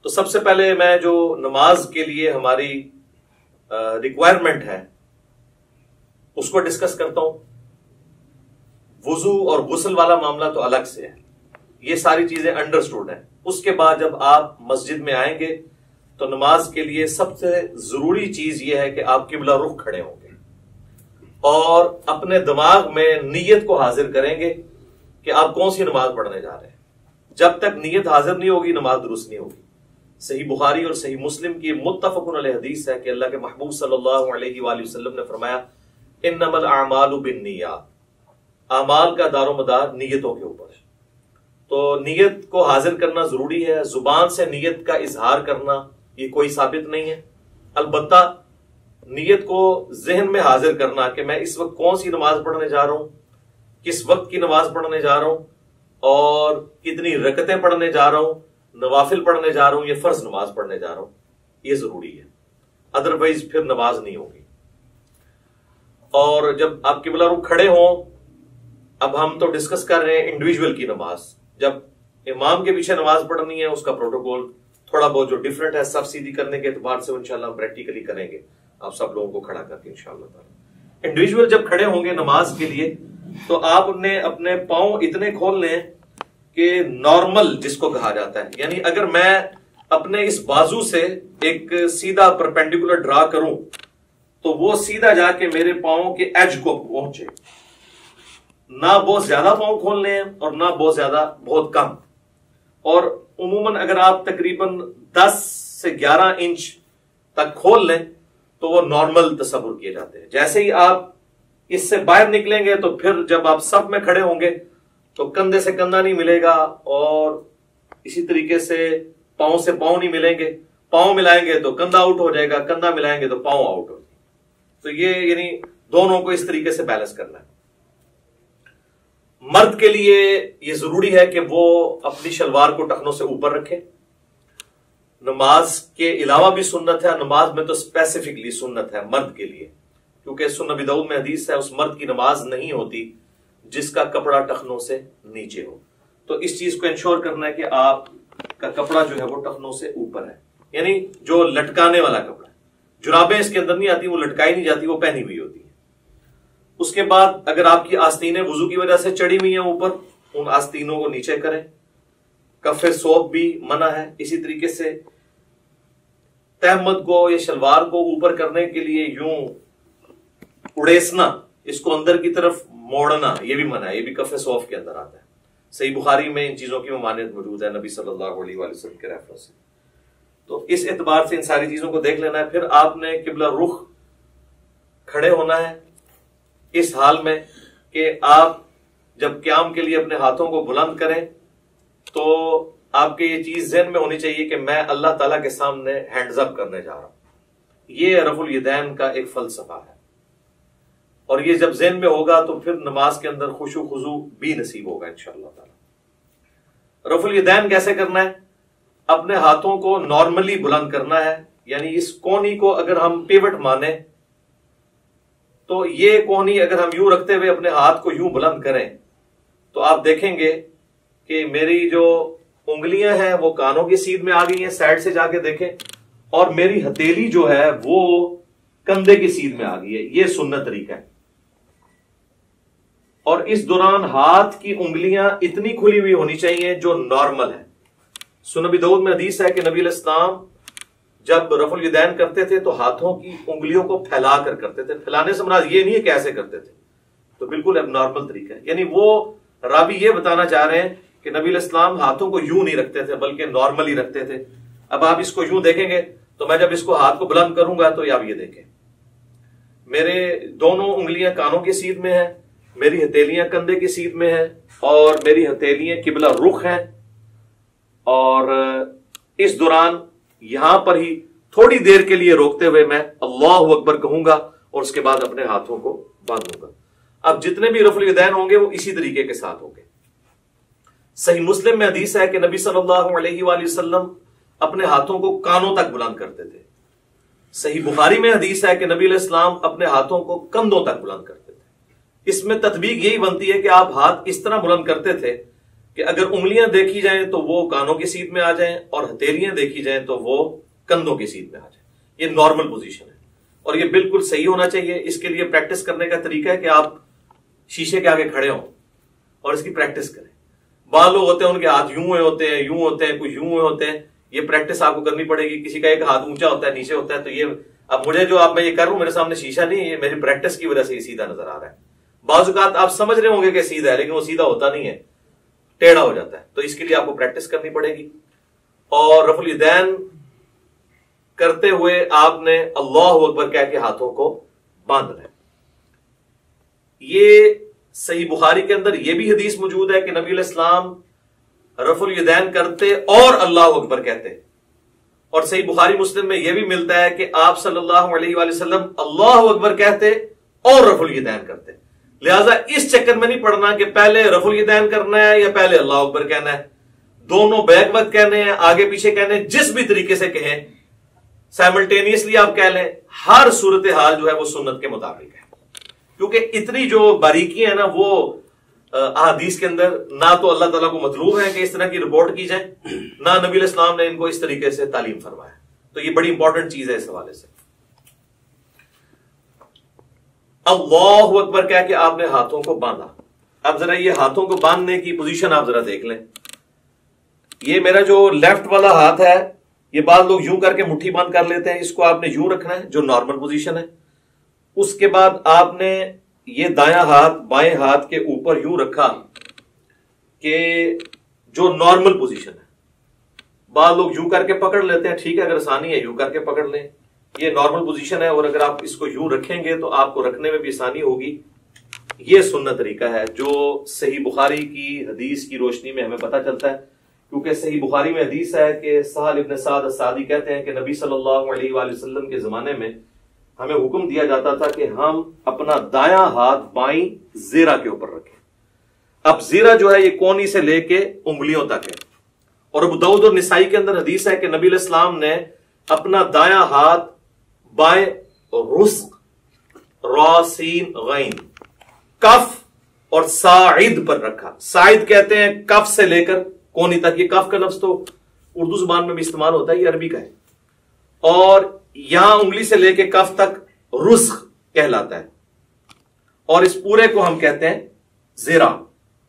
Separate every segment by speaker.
Speaker 1: تو سب سے پہلے میں جو نماز کے لیے ہماری ریکوائرمنٹ ہے اس کو ڈسکس کرتا ہوں. وضو اور غسل والا معاملہ تو الگ سے ہے، یہ ساری چیزیں انڈرسٹوڈ ہیں. اس کے بعد جب آپ مسجد میں آئیں گے تو نماز کے لیے سب سے ضروری چیز یہ ہے کہ آپ قبلہ رخ کھڑے ہوں گے اور اپنے دماغ میں نیت کو حاضر کریں گے کہ آپ کون سی نماز پڑھنے جا رہے ہیں. جب تک نیت حاضر نہیں ہوگی نماز درست نہیں ہوگی. صحیح بخاری اور صحیح مسلم کی متفق علیہ حدیث ہے کہ اللہ کے محبوب صلی اللہ علیہ وآلہ وسلم نے فرمایا انما الاعمال بالنیات، اعمال کا دار و مدار نیتوں کے اوپر ہے. تو نیت کو حاضر کرنا ضروری ہے. زبان سے نیت کا اظہار کرنا یہ کوئی ثابت نہیں ہے، البتہ نیت کو ذہن میں حاضر کرنا کہ میں اس وقت کون سی نماز پڑھنے جا رہا ہوں، کس وقت کی نماز پڑھنے جا رہا ہوں اور کتنی رکعتیں پڑھنے جا رہا ہوں، نوافل پڑھنے جا رہا ہوں یا فرض نماز پڑھنے جا رہا ہوں، یہ ضروری ہے. ادروائز پھر نماز نہیں ہوگی. اور جب آپ قبلہ رخ کھڑے ہوں، اب ہم تو ڈسکس کر رہے ہیں انڈیویجول کی نماز. جب امام کے پیچھے نماز پڑھنی ہے اس کا پروٹوکول تھوڑا بہت جو ڈفرنٹ ہے صف سیدھی کرنے کے اعتبار سے انشاءاللہ ہم پریکٹیکلی کریں گے آپ سب لوگوں کو کھڑا کر کے انشاءاللہ تعالی. انڈیویجول جب کھڑے ہوں گے نماز کے لیے تو آپ نے اپنے پاؤں اتنے کھول لیں کہ نارمل جس کو کہا جاتا ہے، یعنی اگر میں اپنے اس بازو سے ایک سیدھا پرپینڈیکولر ڈرا کروں تو وہ سیدھا جا کے میرے پاؤں کے ایج کو پہنچے. نہ بہت زیادہ پاؤں کھولنے ہیں اور نہ بہت زیادہ بہت کم. اور عموماً اگر آپ تقریباً 10 سے 11 انچ تک کھول لیں تو وہ نارمل تصور کیے جاتے ہیں. جیسے ہی آپ اس سے باہر نکلیں گے تو پھر جب آپ صف میں کھڑے ہوں گے تو کندھے سے کندھا نہیں ملے گا اور اسی طریقے سے پاؤں سے پاؤں نہیں ملیں گے. پاؤں ملائیں گے تو کندھا آؤٹ ہو جائے گا، کندھا ملائیں گے تو پاؤں آؤٹ ہو جائے گا. تو یہ یعنی دونوں کو اس طریقے سے بیلنس کرنا ہے. مرد کے لیے یہ ضروری ہے کہ وہ اپنی شلوار کو ٹخنوں سے اوپر رکھے. نماز کے علاوہ بھی سنت ہے، نماز میں تو اسپیسیفکلی سنت ہے مرد کے لیے، کیونکہ سنن ابی داؤد میں حدیث ہے اس مرد کی نماز نہیں ہوتی جس کا کپڑا ٹخنوں سے نیچے ہو. تو اس چیز کو انشور کرنا ہے کہ آپ کا کپڑا جو ہے وہ ٹخنوں سے اوپر ہے، یعنی جو لٹکانے والا کپڑا ہے. جرابیں اس کے اندر نہیں آتی، وہ لٹکائی نہیں جاتی، وہ پہنی ہوئی ہوتی ہے. اس کے بعد اگر آپ کی آستینیں وضو کی وجہ سے چڑھی ہوئی ہیں اوپر، ان آستینوں کو نیچے کریں. کف ثوب بھی منع ہے. اسی طریقے سے تہمت کو یا شلوار کو اوپر کرنے کے لیے یوں اڑیسنا، اس کو اندر کی طرف موڑنا، یہ بھی منع ہے، یہ بھی کف ثوب کے اندر آتا ہے. صحیح بخاری میں ان چیزوں کی ممانعت موجود ہے نبی صلی اللہ علیہ وآلہ وسلم کے ریفرنس سے. تو اس اعتبار سے ان ساری چیزوں کو دیکھ لینا ہے. پھر آپ نے قبلہ رخ کھڑے ہونا ہے اس حال میں کہ آپ جب قیام کے لیے اپنے ہاتھوں کو بلند کریں تو آپ کے یہ چیز ذہن میں ہونی چاہیے کہ میں اللہ تعالیٰ کے سامنے ہینڈز اپ کرنے جا رہا ہوں. یہ رفع الیدین کا ایک فلسفہ ہے اور یہ جب ذہن میں ہوگا تو پھر نماز کے اندر خشوع خضوع بھی نصیب ہوگا انشاءاللہ تعالیٰ. رفع الیدین کیسے کرنا ہے؟ اپنے ہاتھوں کو نارملی بلند کرنا ہے، یعنی اس کونی کو اگر ہم پیوٹ مانیں تو یہ کونی اگر ہم یوں رکھتے ہوئے اپنے ہاتھ کو یوں بلند کریں تو آپ دیکھیں گے کہ میری جو انگلیاں ہیں وہ کانوں کی سیدھ میں آ گئی ہیں، سائڈ سے جا کے دیکھیں، اور میری ہتھیلی جو ہے وہ کندھے کی سیدھ میں آ گئی ہے. یہ سنت طریقہ ہے. اور اس دوران ہاتھ کی انگلیاں اتنی کھلی ہوئی ہونی چاہیے جو نارمل ہے. سنن ابی داؤد میں حدیث ہے کہ نبی علیہ السلام جب رفع الیدین کرتے تھے تو ہاتھوں کی انگلیوں کو پھیلا کر کرتے تھے. پھیلانے سے مراد یہ نہیں ہے کہ ایسے کرتے تھے، تو بالکل اب نارمل طریقہ ہے. یعنی وہ راوی یہ بتانا چاہ رہے ہیں کہ نبی علیہ السلام ہاتھوں کو یوں نہیں رکھتے تھے بلکہ نارمل ہی رکھتے تھے. اب آپ اس کو یوں دیکھیں گے تو میں جب اس کو ہاتھ کو بلند کروں گا تو آپ یہ دیکھیں میرے دونوں انگلیاں کانوں کی سیدھ میں ہیں، میری ہتھیلیاں کندھے کی سیدھ میں ہیں اور میری ہتھیلیاں قبلہ رخ ہیں. اور اس دوران یہاں پر ہی تھوڑی دیر کے لیے روکتے ہوئے میں اللہ اکبر کہوں گا اور اس کے بعد اپنے ہاتھوں کو باندھوں گا. اب جتنے بھی رفع الیدین ہوں گے وہ اسی طریقے کے ساتھ ہوں گے. صحیح مسلم میں حدیث ہے کہ نبی صلی اللہ علیہ وآلہ وسلم اپنے ہاتھوں کو کانوں تک بلند کرتے تھے. صحیح بخاری میں حدیث ہے کہ نبی علیہ السلام اپنے ہاتھوں کو کندھوں تک بلند کرتے تھے. اس میں تطبیق یہی بنتی ہے کہ آپ ہاتھ اس طرح بلند کرتے تھے کہ اگر انگلیاں دیکھی جائیں تو وہ کانوں کی سیدھ میں آ جائیں اور ہتھیلیاں دیکھی جائیں تو وہ کندھوں کی سیدھ میں آ جائیں. یہ نارمل پوزیشن ہے اور یہ بالکل صحیح ہونا چاہیے. اس کے لیے پریکٹس کرنے کا طریقہ ہے کہ آپ شیشے کے آگے کھڑے ہوں اور اس کی پریکٹس کریں. بعض لوگ ہوتے ہیں ان کے ہاتھ یوں ہوئے ہوتے ہیں, یوں ہوتے ہیں, کچھ یوں ہوئے ہوتے ہیں. یہ پریکٹس آپ کو کرنی پڑے گی. کسی کا ایک ہاتھ اونچا ہوتا ہے, نیچے ہوتا ہے, تو یہ اب مجھے جو آپ میں یہ کر رہا ہوں میرے سامنے شیشہ نہیں, یہ میری پریکٹس کی وجہ سے یہ سیدھا نظر آ رہا ہے. بعض اوقات آپ سمجھ رہے ہوں گے کہ سیدھا ہے لیکن وہ سیدھا ہوتا نہیں ہے, ٹیڑھا ہو جاتا ہے. تو اس کے لیے آپ کو پریکٹس کرنی پڑے گی. اور رفع الیدین کرتے ہوئے آپ نے اللہ اکبر کہہ کے ہاتھوں کو باندھنا ہے. یہ صحیح بخاری کے اندر یہ بھی حدیث موجود ہے کہ نبی علیہ السلام رفع الیدین کرتے اور اللہ اکبر کہتے. اور صحیح بخاری مسلم میں یہ بھی ملتا ہے کہ آپ صلی اللہ علیہ وآلہ وسلم اللہ اکبر کہتے اور رفع الیدین کرتے. لہذا اس چکر میں نہیں پڑنا کہ پہلے رفع الیدین کرنا ہے یا پہلے اللہ اکبر کہنا ہے. دونوں بیک وقت کہنے ہیں, آگے پیچھے کہنے ہیں, جس بھی طریقے سے کہیں سائملٹینیسلی آپ کہہ لیں. ہر صورتحال جو ہے وہ سنت کے مطابق ہے, کیونکہ اتنی جو باریکی ہے نا وہ احادیث کے اندر نہ تو اللہ تعالیٰ کو مطلوب ہے کہ اس طرح کی رپورٹ کی جائے, نہ نبی علیہ السلام نے ان کو اس طریقے سے تعلیم فرمایا. تو یہ بڑی امپورٹنٹ چیز ہے اس حوالے سے. اللہ اکبر کہہ کے آپ نے ہاتھوں کو باندھا. اب ذرا یہ ہاتھوں کو باندھنے کی پوزیشن آپ ذرا دیکھ لیں. یہ میرا جو لیفٹ والا ہاتھ ہے, یہ بعض لوگ یوں کر کے مٹھی بند کر لیتے ہیں, اس کو آپ نے یوں رکھنا ہے جو نارمل پوزیشن ہے. اس کے بعد آپ نے یہ دایاں ہاتھ بائیں ہاتھ کے اوپر یوں رکھا کہ جو نارمل پوزیشن ہے. بعض لوگ یوں کر کے پکڑ لیتے ہیں, ٹھیک ہے, اگر آسانی ہے یوں کر کے پکڑ لیں, یہ نارمل پوزیشن ہے. اور اگر آپ اس کو یوں رکھیں گے تو آپ کو رکھنے میں بھی آسانی ہوگی. یہ سنت طریقہ ہے جو صحیح بخاری کی حدیث کی روشنی میں ہمیں پتہ چلتا ہے, کیونکہ صحیح بخاری میں حدیث ہے کہ سہل ابن سعد الساعدی کہتے ہیں کہ نبی صلی اللہ علیہ وآلہ وسلم کے زمانے میں ہمیں حکم دیا جاتا تھا کہ ہم اپنا دایاں ہاتھ بائیں زیرہ کے اوپر رکھیں. اب زیرہ جو ہے یہ کونی سے لے کے انگلیوں تک ہے. اور ابو داؤد اور نسائی کے اندر حدیث ہے کہ نبی علیہ السلام نے اپنا دایاں ہاتھ بائیں رسق را سین غین کف اور ساعد پر رکھا. ساعد کہتے ہیں کف سے لے کر کونی تک. یہ کف کا لفظ تو اردو زبان میں بھی استعمال ہوتا ہے, یہ عربی کا ہے. اور یہاں انگلی سے لے کے کف تک رسخ کہلاتا ہے, اور اس پورے کو ہم کہتے ہیں زیرہ.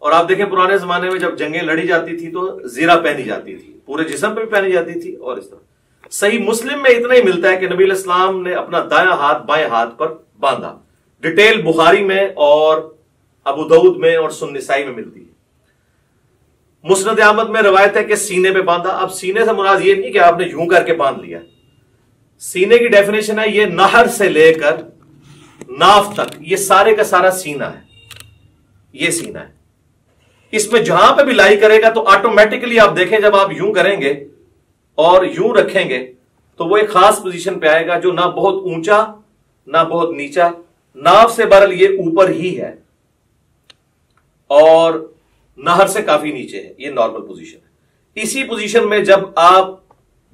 Speaker 1: اور آپ دیکھیں پرانے زمانے میں جب جنگیں لڑی جاتی تھی تو زیرہ پہنی جاتی تھی, پورے جسم پہ بھی پہنی جاتی تھی. اور اس طرح صحیح مسلم میں اتنا ہی ملتا ہے کہ نبی علیہ السلام نے اپنا دایاں ہاتھ بائیں ہاتھ پر باندھا. ڈیٹیل بخاری میں اور ابو داؤد میں اور سنن نسائی میں ملتی ہے. مسند احمد میں روایت ہے کہ سینے پہ باندھا. اب سینے سے مراد یہ نہیں کہ آپ نے یوں کر کے باندھ لیا. سینے کی ڈیفینیشن ہے یہ نہر سے لے کر ناف تک, یہ سارے کا سارا سینہ ہے. یہ سینہ ہے. اس میں جہاں پہ بھی لائی کرے گا تو آٹومیٹکلی آپ دیکھیں جب آپ یوں کریں گے اور یوں رکھیں گے تو وہ ایک خاص پوزیشن پہ آئے گا جو نہ بہت اونچا نہ بہت نیچا, ناف سے بہرحال یہ اوپر ہی ہے اور نہر سے کافی نیچے ہے. یہ نارمل پوزیشن ہے. اسی پوزیشن میں جب آپ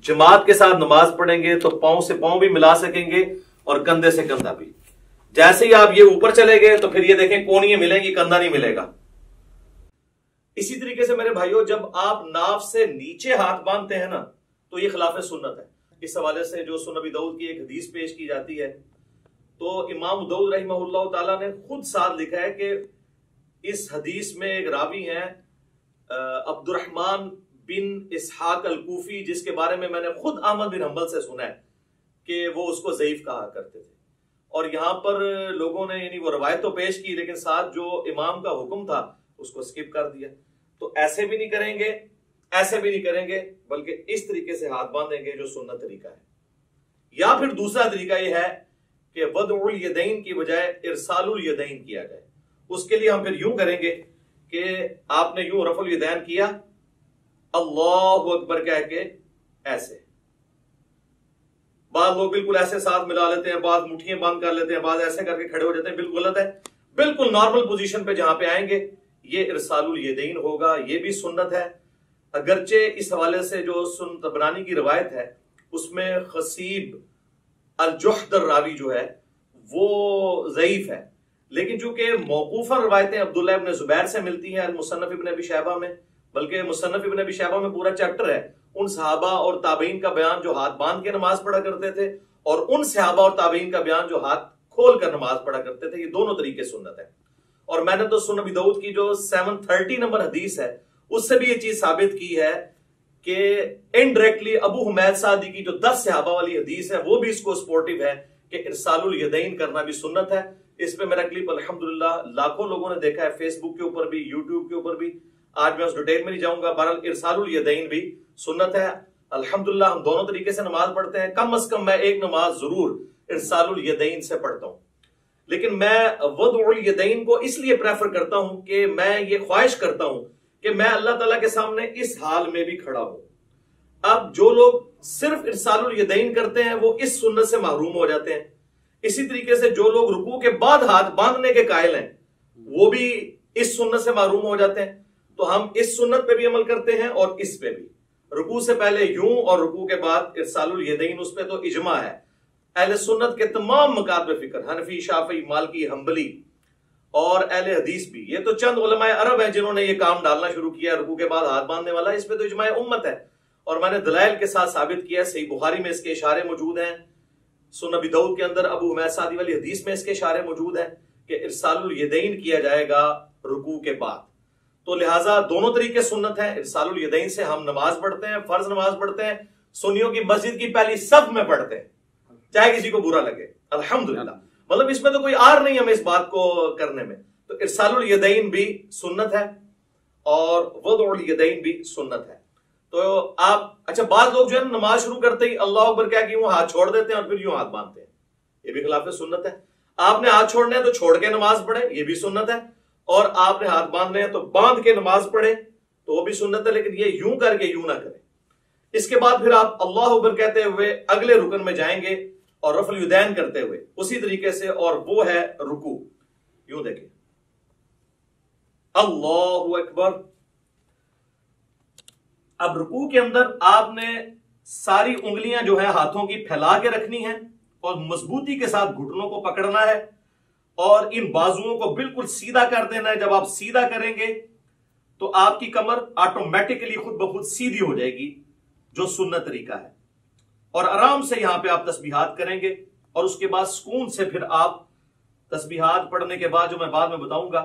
Speaker 1: جماعت کے ساتھ نماز پڑھیں گے تو پاؤں سے پاؤں بھی ملا سکیں گے اور کندھے سے کندھا بھی. جیسے ہی آپ یہ اوپر چلے گئے تو پھر یہ دیکھیں کونیاں ملیں گی, کندھا نہیں ملے گا. اسی طریقے سے میرے بھائیوں جب آپ ناف سے نیچے ہاتھ باندھتے ہیں نا تو یہ خلاف سنت ہے. اس حوالے سے جو سنن ابی داؤد کی ایک حدیث پیش کی جاتی ہے تو امام داؤد رحمہ اللہ تعالیٰ نے خود ساتھ لکھا ہے کہ اس حدیث میں ایک راوی ہیں عبد الرحمن بن اسحاق الکوفی, جس کے بارے میں میں نے خود احمد بن حنبل سے سنا ہے کہ وہ اس کو ضعیف کہا کرتے تھے. اور یہاں پر لوگوں نے یعنی وہ روایت تو پیش کی لیکن ساتھ جو امام کا حکم تھا اس کو سکپ کر دیا. تو ایسے بھی نہیں کریں گے, ایسے بھی نہیں کریں گے, بلکہ اس طریقے سے ہاتھ باندھیں گے جو سنت طریقہ ہے. یا پھر دوسرا طریقہ یہ ہے کہ وضع الیدین کی بجائے ارسال الیدین کیا جائے. اس کے لیے ہم پھر یوں کریں گے کہ آپ نے یوں رفع الیدین کیا, اللہ اکبر کہہ کے ایسے. بعض لوگ بالکل ایسے ساتھ ملا لیتے ہیں, بعض مٹھیاں بند کر لیتے ہیں, بعض ایسے کر کے کھڑے ہو جاتے ہیں. بالکل غلط ہے. بالکل نارمل پوزیشن پہ جہاں پہ آئیں گے یہ ارسال الیدین ہوگا. یہ بھی سنت ہے, اگرچہ اس حوالے سے جو سنن طبرانی کی روایت ہے اس میں خصیب الجحد الراوی جو ہے وہ ضعیف ہے, لیکن چونکہ موقوفاً روایتیں عبداللہ ابن زبیر سے ملتی ہیں المصنف ابن ابی شیبہ میں, بلکہ مصنف ابن ابی شیبہ میں پورا چیپٹر ہے ان صحابہ اور تابعین کا بیان جو ہاتھ باندھ کے نماز پڑھا کرتے تھے، اور ان صحابہ اور تابعین کا بیان جو ہاتھ کھول کر نماز پڑھا کرتے تھے. یہ دونوں طریقے سنت ہے. اور میں نے تو سنن ابی داؤد کی جو 730 نمبر حدیث ہے اس سے بھی یہ چیز ثابت کی ہے کہ انڈائریکٹلی ابو حمید سعدی کی جو 10 صحابہ والی حدیث ہے وہ بھی اس کو سپورٹیو ہے کہ ارسال الیدین کرنا بھی سنت ہے. اس پہ میرا کلپ الحمدللہ لاکھوں لوگوں نے دیکھا ہے، فیس بک کے اوپر بھی، یوٹیوب کے اوپر بھی. آج میں اس ڈیٹیل میں نہیں جاؤں گا. بہرحال ارسال الیدین بھی سنت ہے. الحمدللہ ہم دونوں طریقے سے نماز پڑھتے ہیں. کم از کم میں ایک نماز ضرور ارسال الیدین سے پڑھتا ہوں. لیکن میں وضع الیدین کو اس لیے پریفر کرتا ہوں کہ میں یہ خواہش کرتا ہوں کہ میں اللہ تعالیٰ کے سامنے اس حال میں بھی کھڑا ہوں. اب جو لوگ صرف ارسال الیدین کرتے ہیں وہ اس سنت سے محروم ہو جاتے ہیں. اسی طریقے سے جو لوگ رکوع کے بعد ہاتھ باندھنے کے قائل ہیں وہ بھی اس سنت سے محروم ہو جاتے ہیں. تو ہم اس سنت پہ بھی عمل کرتے ہیں اور اس پہ بھی. رکوع سے پہلے یوں اور رکوع کے بعد ارسال الیدین، اس پہ تو اجماع ہے اہل سنت کے تمام مکاتب فکر، حنفی، شافعی، مالکی، حنبلی اور اہل حدیث بھی. یہ تو چند علماء عرب ہیں جنہوں نے یہ کام ڈالنا شروع کیا رکوع کے بعد ہاتھ باندھنے والا. اس پہ تو اجماع امت ہے اور میں نے دلائل کے ساتھ ثابت کیا. صحیح بخاری میں اس کے اشارے موجود ہیں، سنن ابی داؤد کے اندر ابو حمید سعدی والی حدیث میں اس کے اشارے موجود ہیں کہ ارسال الیدین کیا جائے گا رکوع کے بعد. تو لہٰذا دونوں طریقے سنت ہیں. ارسال الیدین سے ہم نماز پڑھتے ہیں، فرض نماز پڑھتے ہیں، سنیوں کی مسجد کی پہلی صف میں پڑھتے ہیں چاہے کسی کو برا لگے. الحمدللہ مطلب اس میں تو کوئی آر نہیں ہمیں اس بات کو کرنے میں. تو ارسال الیدین بھی سنت ہے اور وضع الیدین بھی سنت ہے. تو آپ اچھا بعض لوگ جو ہے نماز شروع کرتے ہی اللہ اکبر کیا کہ وہ ہاتھ چھوڑ دیتے ہیں اور پھر یوں ہاتھ باندھتے ہیں. یہ بھی خلاف سنت ہے. آپ نے ہاتھ چھوڑنے ہیں تو چھوڑ کے نماز پڑھے، یہ بھی سنت ہے. اور آپ نے ہاتھ باندھنے ہیں تو باندھ کے نماز پڑھے تو وہ بھی سنت ہے. لیکن یہ یوں کر کے یوں نہ کریں. اس کے بعد پھر آپ اللہ اکبر کہتے ہوئے اگلے رکن میں جائیں گے اور رفع الیدین کرتے ہوئے اسی طریقے سے، اور وہ ہے رکوع. یوں دیکھیں اللہ اکبر. اب رکوع کے اندر آپ نے ساری انگلیاں جو ہیں ہاتھوں کی پھیلا کے رکھنی ہیں اور مضبوطی کے ساتھ گھٹنوں کو پکڑنا ہے اور ان بازوؤں کو بالکل سیدھا کر دینا ہے. جب آپ سیدھا کریں گے تو آپ کی کمر آٹومیٹکلی خود بخود سیدھی ہو جائے گی جو سنت طریقہ ہے. اور آرام سے یہاں پہ آپ تسبیحات کریں گے اور اس کے بعد سکون سے پھر آپ تسبیحات پڑھنے کے بعد جو میں بعد میں بتاؤں گا،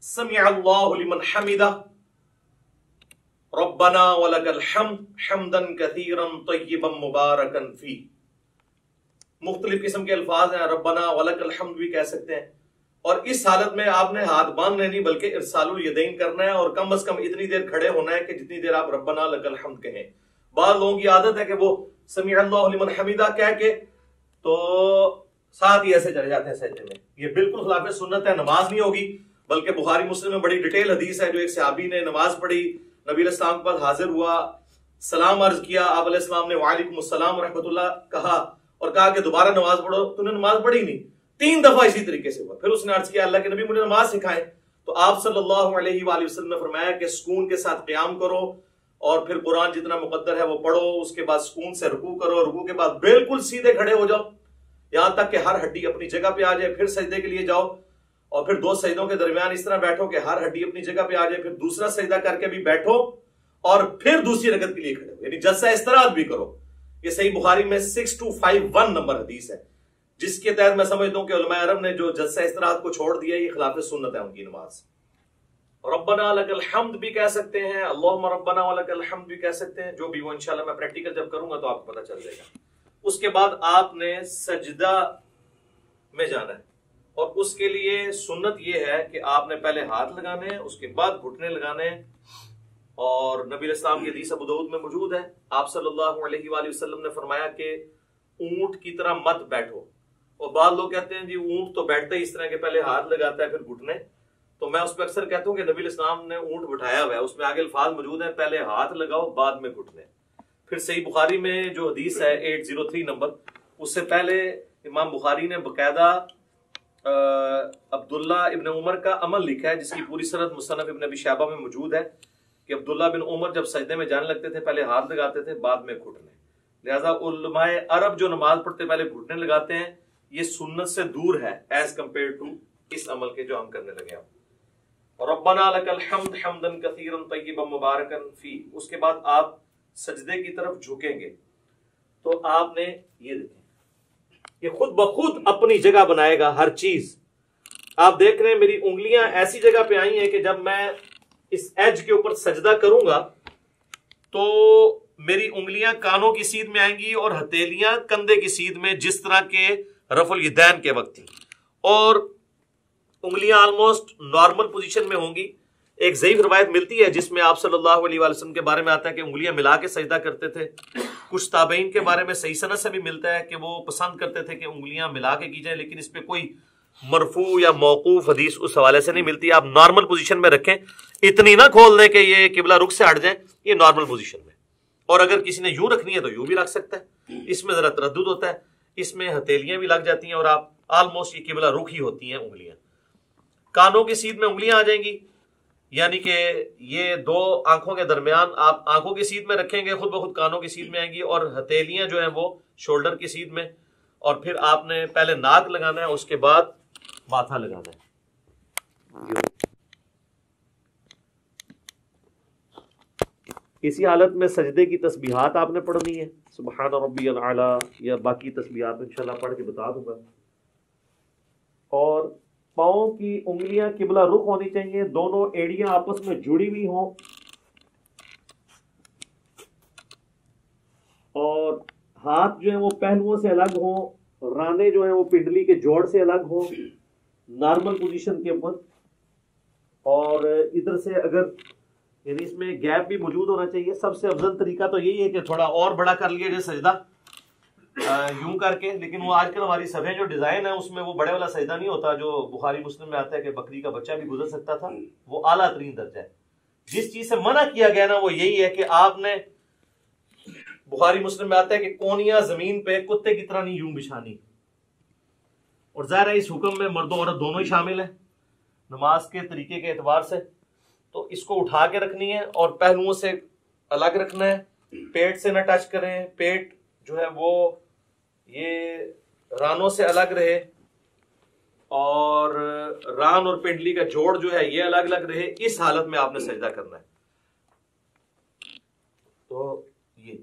Speaker 1: سمع اللہ لمن حمدہ، ربنا ولک الحمد حمدا کثیرا طیبا مبارکا فیہ. مختلف قسم کے الفاظ ہیں، ربنا ولک الحمد بھی کہہ سکتے ہیں. اور اس حالت میں آپ نے ہاتھ باندھنے نہیں بلکہ ارسال الیدین کرنا ہے اور کم از کم اتنی دیر کھڑے ہونا ہے کہ جتنی دیر آپ ربنا لک الحمد کہیں. بعض لوگوں کی عادت ہے کہ وہ سمع اللہ لمن حمدہ کہہ کے تو ساتھ ہی ایسے چلے جاتے ہیں سجدے میں. یہ بالکل خلاف سنت ہے، نماز نہیں ہوگی. بلکہ بخاری مسلم میں بڑی ڈیٹیل حدیث ہے جو ایک صحابی نے نماز پڑھی، نبی علیہ السلام کے پاس حاضر ہوا، سلام عرض کیا، آپ علیہ السلام نے وعلیکم السلام ورحمۃ اللہ کہا اور کہا کہ دوبارہ نماز پڑھو. تو نے نماز پڑھی نہیں، 3 دفعہ اسی طریقے سے ہوا. پھر اس نے عرض کیا اللہ کے نبی مجھے نماز سکھائیں. تو آپ صلی اللہ علیہ وآلہ وسلم نے فرمایا کہ سکون کے ساتھ قیام کرو اور پھر قرآن جتنا مقدر ہے وہ پڑھو. اس کے بعد سکون سے رکوع کرو، رکوع کے بعد بالکل سیدھے کھڑے ہو جاؤ یہاں تک کہ ہر ہڈی اپنی جگہ پہ آ جائے. پھر سجدے کے لیے جاؤ اور پھر 2 سجدوں کے درمیان اس طرح بیٹھو کہ ہر ہڈی اپنی جگہ پہ آ جائے. پھر دوسرا سجدہ کر کے بھی بیٹھو اور پھر دوسری رکعت کے لیے کھڑے ہو، یعنی جلسہ استراحت بھی کرو. یہ صحیح بخاری میں 6251 نمبر حدیث ہے جس کے تحت میں سمجھتا ہوں کہ علماء عرب نے جو جلسہ استراحت کو چھوڑ دیا یہ خلاف سنت ہے ان کی نماز. ربنا لک الحمد بھی کہہ سکتے ہیں، اللہم ربنا ولک الحمد بھی کہہ سکتے ہیں، جو بھی وہ انشاءاللہ میں پریکٹیکل جب کروں گا تو آپ کو پتہ چل جائے گا. اس کے بعد آپ نے سجدہ میں جانا ہے اور اس کے لیے سنت یہ ہے کہ آپ نے پہلے ہاتھ لگانے ہیں، اس کے بعد گھٹنے لگانے ہیں. اور نبی علیہ السلام کی حدیث ابو داؤد میں موجود ہے، آپ صلی اللہ علیہ وآلہ وسلم نے فرمایا کہ اونٹ کی طرح مت بیٹھو. اور بعض لوگ کہتے ہیں جی اونٹ تو بیٹھتا ہی اس طرح کے پہلے ہاتھ لگاتا ہے پھر گھٹنے. تو میں اس پہ اکثر کہتا ہوں کہ نبی علیہ السلام نے اونٹ بٹھایا ہوا ہے، اس میں آگے الفاظ موجود ہیں پہلے ہاتھ لگاؤ بعد میں گھٹنے. پھر صحیح بخاری میں جو حدیث ہے 803 نمبر، اس سے پہلے امام بخاری نے باقاعدہ عبداللہ ابن عمر کا عمل لکھا ہے جس کی پوری سند مصنف ابن ابی شیبہ میں موجود ہے کہ عبداللہ بن عمر جب سجدے میں جانے لگتے تھے پہلے ہاتھ لگاتے تھے بعد میں گھٹنے. لہذا علماء عرب جو نماز پڑھتے پہلے گھٹنے لگاتے ہیں یہ سنت سے دور ہے ایز کمپیئر ٹو اس عمل کے جو ہم کرنے لگے ہیں. ربنا لک الحمد حمدا کثیرا طیبا مبارکا فی، اس کے بعد آپ سجدے کی طرف جھکیں گے تو آپ نے یہ دیکھیں کہ خود بخود اپنی جگہ بنائے گا ہر چیز. آپ دیکھ رہے ہیں میری انگلیاں ایسی جگہ پہ آئی ہیں کہ جب میں اس ایج کے اوپر سجدہ کروں گا تو میری انگلیاں کانوں کی سیدھ میں آئیں گی اور ہتھیلیاں کندھے کی سیدھ میں، جس طرح کے رفع الیدین کے وقت تھی، اور انگلیاں آلموسٹ نارمل پوزیشن میں ہوں گی. ایک ضعیف روایت ملتی ہے جس میں آپ صلی اللہ علیہ وآلہ وسلم کے بارے میں آتا ہے کہ انگلیاں ملا کے سجدہ کرتے تھے. کچھ تابعین کے بارے میں صحیح سند سے بھی ملتا ہے کہ وہ پسند کرتے تھے کہ انگلیاں ملا کے کی جائیں، لیکن اس پہ کوئی مرفوع یا موقوف حدیث اس حوالے سے نہیں ملتی. آپ نارمل پوزیشن میں رکھیں، اتنی نہ کھول دیں کہ یہ قبلہ رخ سے ہٹ جائیں، یہ نارمل پوزیشن میں. اور اگر کسی نے یوں رکھنی ہے تو یوں بھی رکھ سکتا ہے، اس میں ذرا تردد ہوتا ہے، اس میں ہتھیلیاں بھی لگ جاتی ہیں اور آپ آلموسٹ یہ قبلہ رخ ہی ہوتی ہیں انگلیاں. کانوں کی سیدھ میں انگلیاں آ جائیں گی، یعنی کہ یہ دو آنکھوں کے درمیان آپ آنکھوں کی سیدھ میں رکھیں گے، خود بخود کانوں کی سیدھ میں آئیں گی، اور ہتھیلیاں جو ہیں وہ شولڈر کی سیدھ میں. اور پھر آپ نے پہلے ناک لگانا ہے، اس کے بعد ماتھا لگانا ہے. اسی حالت میں سجدے کی تسبیحات آپ نے پڑھنی ہے، سبحان ربی الاعلی، یا باقی تسبیحات انشاءاللہ پڑھ کے بتا دوں گا. اور پاؤں کی انگلیاں قبلہ رخ ہونی چاہیے، دونوں ایڑیاں آپس میں جڑی ہوئی ہوں، اور ہاتھ جو ہیں وہ پہلوؤں سے الگ ہوں، رانے جو ہیں وہ پنڈلی کے جوڑ سے الگ ہوں نارمل پوزیشن کے اوپر. اور ادھر سے اگر یعنی اس میں گیپ بھی موجود ہونا چاہیے. سب سے افضل طریقہ تو یہی ہے کہ تھوڑا اور بڑا کر لیا جائے سجدہ یوں کر کے، لیکن وہ آج کل ہماری صفحے جو ڈیزائن ہے اس میں وہ بڑے والا سجدہ نہیں ہوتا جو بخاری مسلم میں آتا ہے کہ بکری کا بچہ بھی گزر سکتا تھا، وہ اعلیٰ ترین درجہ ہے. جس چیز سے منع کیا گیا نا وہ یہی ہے کہ آپ نے، بخاری مسلم میں آتا ہے کہ کونیاں زمین پہ کتے کی طرح نہیں یوں بچھانی. اور ظاہر ہے اس حکم میں مرد و عورت دونوں ہی شامل ہیں نماز کے طریقے کے اعتبار سے. تو اس کو اٹھا کے رکھنی ہے اور پہلوؤں سے الگ رکھنا ہے، پیٹ سے نہ ٹچ کریں، پیٹ جو ہے وہ یہ رانوں سے الگ رہے، اور ران اور پنڈلی کا جوڑ جو ہے یہ الگ الگ رہے. اس حالت میں آپ نے سجدہ کرنا ہے. تو یہ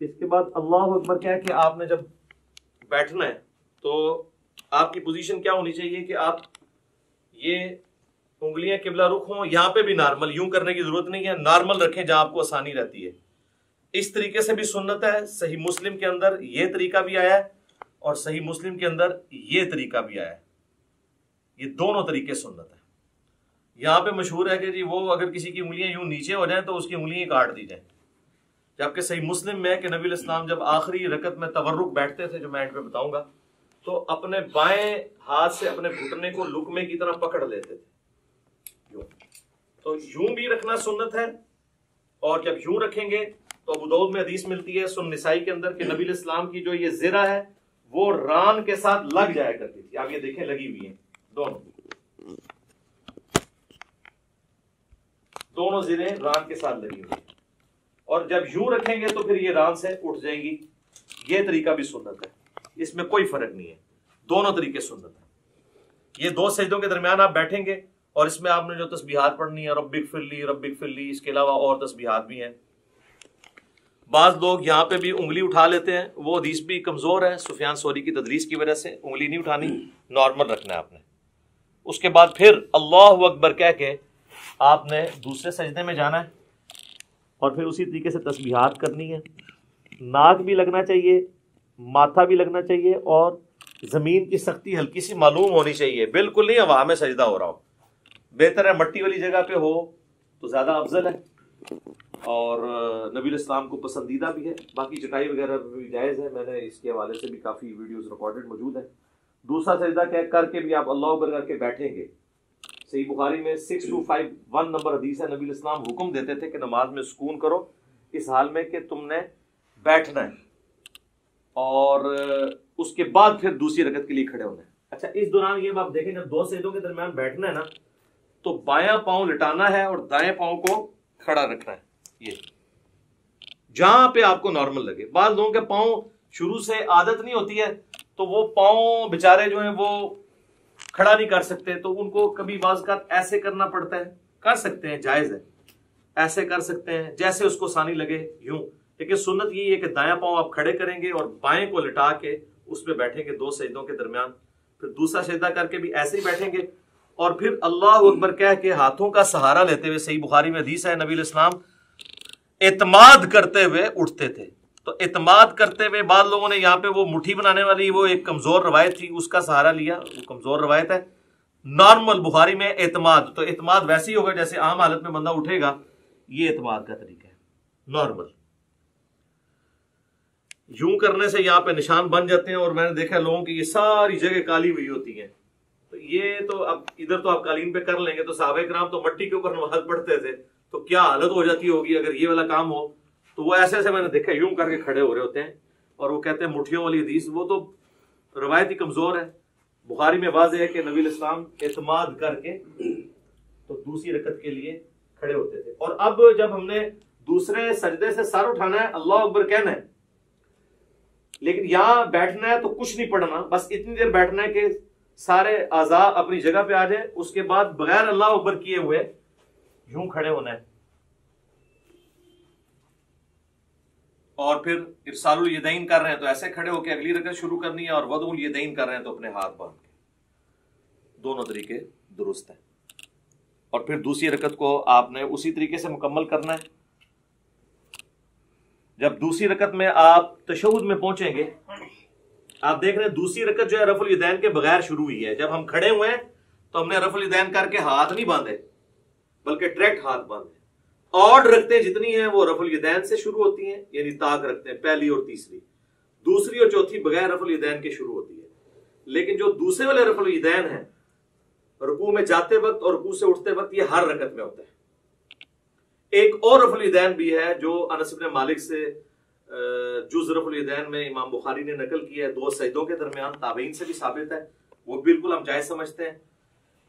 Speaker 1: اس کے بعد اللہ اکبر کیا ہے کہ آپ نے جب بیٹھنا ہے تو آپ کی پوزیشن کیا ہونی چاہیے کہ آپ یہ انگلیاں قبلہ رخ ہوں. یہاں پہ بھی نارمل، یوں کرنے کی ضرورت نہیں ہے، نارمل رکھیں جہاں آپ کو آسانی رہتی ہے. اس طریقے سے بھی سنت ہے. صحیح مسلم کے اندر یہ طریقہ بھی آیا ہے اور صحیح مسلم کے اندر یہ طریقہ بھی آیا ہے. یہ دونوں طریقے سنت ہے. یہاں پہ مشہور ہے کہ جی وہ اگر کسی کی انگلیاں یوں نیچے ہو جائیں تو اس کی انگلیاں کاٹ دی جائیں، جبکہ صحیح مسلم میں کہ نبی الاسلام جب آخری رکعت میں تورک بیٹھتے تھے، جو میں اینڈ پہ بتاؤں گا، تو اپنے بائیں ہاتھ سے اپنے گھٹنے کو لقمے کی طرح پکڑ لیتے تھے. تو یوں بھی رکھنا سنت ہے، اور جب یوں رکھیں گے تو ابو داؤد میں حدیث ملتی ہے سنن نسائی کے اندر کہ نبی الاسلام کی جو یہ زرہ ہے وہ ران کے ساتھ لگ جایا کرتی تھی. آپ یہ دیکھیں لگی ہوئی ہیں دونوں زریں ران کے ساتھ لگی ہوئی ہیں، اور جب یوں رکھیں گے تو پھر یہ ران سے اٹھ جائیں گی. یہ طریقہ بھی سنت ہے، اس میں کوئی فرق نہیں ہے، دونوں طریقے سنت ہیں. یہ دو سجدوں کے درمیان آپ بیٹھیں گے اور اس میں آپ نے جو تسبیحات پڑھنی ہے رب اغفر لی رب اغفر لی، اس کے علاوہ اور تسبیحات بھی ہیں. بعض لوگ یہاں پہ بھی انگلی اٹھا لیتے ہیں، وہ حدیث بھی کمزور ہے سفیان ثوری کی تدریس کی وجہ سے. انگلی نہیں اٹھانی، نارمل رکھنا ہے آپ نے. اس کے بعد پھر اللہ اکبر کہہ کے آپ نے دوسرے سجدے میں جانا ہے اور پھر اسی طریقے سے تسبیحات کرنی ہے. ناک بھی لگنا چاہیے، ماتھا بھی لگنا چاہیے، اور زمین کی سختی ہلکی سی معلوم ہونی چاہیے. بالکل نہیں ہوا میں سجدہ ہو رہا ہو، بہتر ہے مٹی والی جگہ پہ ہو تو زیادہ افضل ہے، اور نبی الاسلام کو پسندیدہ بھی ہے. باقی چٹائی وغیرہ بھی جائز ہے، میں نے اس کے حوالے سے بھی کافی ویڈیوز ریکارڈڈ موجود ہیں. دوسرا سجدہ کر کے بھی آپ اللہ اکبر کر کے بیٹھیں گے. صحیح بخاری میں 6251 نمبر حدیث ہے، نبی الاسلام حکم دیتے تھے کہ نماز میں سکون کرو اس حال میں کہ تم نے بیٹھنا ہے، اور اس کے بعد پھر دوسری رکعت کے لیے کھڑے ہونا ہے. اچھا اس دوران یہ آپ دیکھیں جب دو سجدوں کے درمیان بیٹھنا ہے نا تو بایاں پاؤں لٹانا ہے اور دائیں پاؤں کو کھڑا رکھنا ہے، یہ جہاں پہ آپ کو نارمل لگے. بعض لوگوں کے پاؤں شروع سے عادت نہیں ہوتی ہے تو وہ پاؤں بےچارے جو ہیں وہ کھڑا نہیں کر سکتے تو ان کو کبھی بعض اوقات ایسے کرنا پڑتا ہے، کر سکتے ہیں، جائز ہے، ایسے کر سکتے ہیں جیسے اس کو آسانی لگے یوں، لیکن سنت یہی ہے کہ دایاں پاؤں آپ کھڑے کریں گے اور بائیں کو لٹا کے اس پہ بیٹھیں گے 2 سجدوں کے درمیان، پھر دوسرا سجدہ کر کے بھی ایسے ہی بیٹھیں گے، اور پھر اللہ اکبر کہہ کے ہاتھوں کا سہارا لیتے ہوئے، صحیح بخاری میں حدیث ہے، نبی علیہ السلام اعتماد کرتے ہوئے اٹھتے تھے۔ تو اعتماد کرتے ہوئے بعض لوگوں نے یہاں پہ وہ مٹھی بنانے والی وہ ایک کمزور روایت تھی، اس کا سہارا لیا، وہ کمزور روایت ہے۔ نارمل بخاری میں اعتماد، تو اعتماد ویسے ہی ہوگا جیسے عام حالت میں بندہ اٹھے گا، یہ اعتماد کا طریقہ ہے نارمل۔ یوں کرنے سے یہاں پہ نشان بن جاتے ہیں، اور میں نے دیکھا لوگوں کی یہ ساری جگہ کالی ہوئی ہوتی ہیں، تو یہ تو اب ادھر تو آپ قالین پہ کر لیں گے، تو صحابہ کرام تو مٹی کے اوپر نماز پڑھتے تھے، تو کیا حالت ہو جاتی ہوگی اگر یہ والا کام ہو۔ تو وہ ایسے ایسے میں نے دیکھا یوں کر کے کھڑے ہو رہے ہوتے ہیں، اور وہ کہتے ہیں مٹھیوں والی حدیث، وہ تو روایت ہی کمزور ہے۔ بخاری میں واضح ہے کہ نبی علیہ السلام اعتماد کر کے تو دوسری رکعت کے لیے کھڑے ہوتے تھے۔ اور اب جب ہم نے دوسرے سجدے سے سر اٹھانا ہے، اللہ اکبر کہنا ہے، لیکن یہاں بیٹھنا ہے تو کچھ نہیں پڑھنا، بس اتنی دیر بیٹھنا ہے کہ سارے اعضاء اپنی جگہ پہ آ جائیں، اس کے بعد بغیر اللہ اکبر کیے ہوئے یوں کھڑے ہونا ہے، اور پھر ارسال الیدین کر رہے ہیں تو ایسے کھڑے ہو کے اگلی رکعت شروع کرنی ہے، اور وضع الیدین کر رہے ہیں تو اپنے ہاتھ باندھ کے، دونوں طریقے درست ہیں۔ اور پھر دوسری رکعت کو آپ نے اسی طریقے سے مکمل کرنا ہے۔ جب دوسری رکعت میں آپ تشہد میں پہنچیں گے، آپ دیکھ رہے ہیں دوسری رکعت جو ہے رفع الیدین کے بغیر شروع ہوئی ہے۔ جب ہم کھڑے ہوئے ہیں تو ہم نے رفع الیدین کر کے ہاتھ نہیں باندھے، بلکہ ڈائریکٹ ہاتھ باندھے۔ اور رکھتے جتنی ہیں وہ رفع الیدین سے شروع ہوتی ہیں، یعنی طاق رکھتے ہیں، پہلی اور تیسری، دوسری اور چوتھی بغیر رفع الیدین کے شروع ہوتی ہے۔ لیکن جو دوسرے والے رفع الیدین ہیں، رکوع میں جاتے وقت اور رکوع سے اٹھتے وقت، یہ ہر رکعت میں ہوتا ہے۔ ایک اور رفع الیدین بھی ہے جو انس بن مالک سے جز رفع الیدین میں امام بخاری نے نقل کیا ہے 2 سجدوں کے درمیان، تابعین سے بھی ثابت ہے، وہ بالکل ہم جائز سمجھتے ہیں۔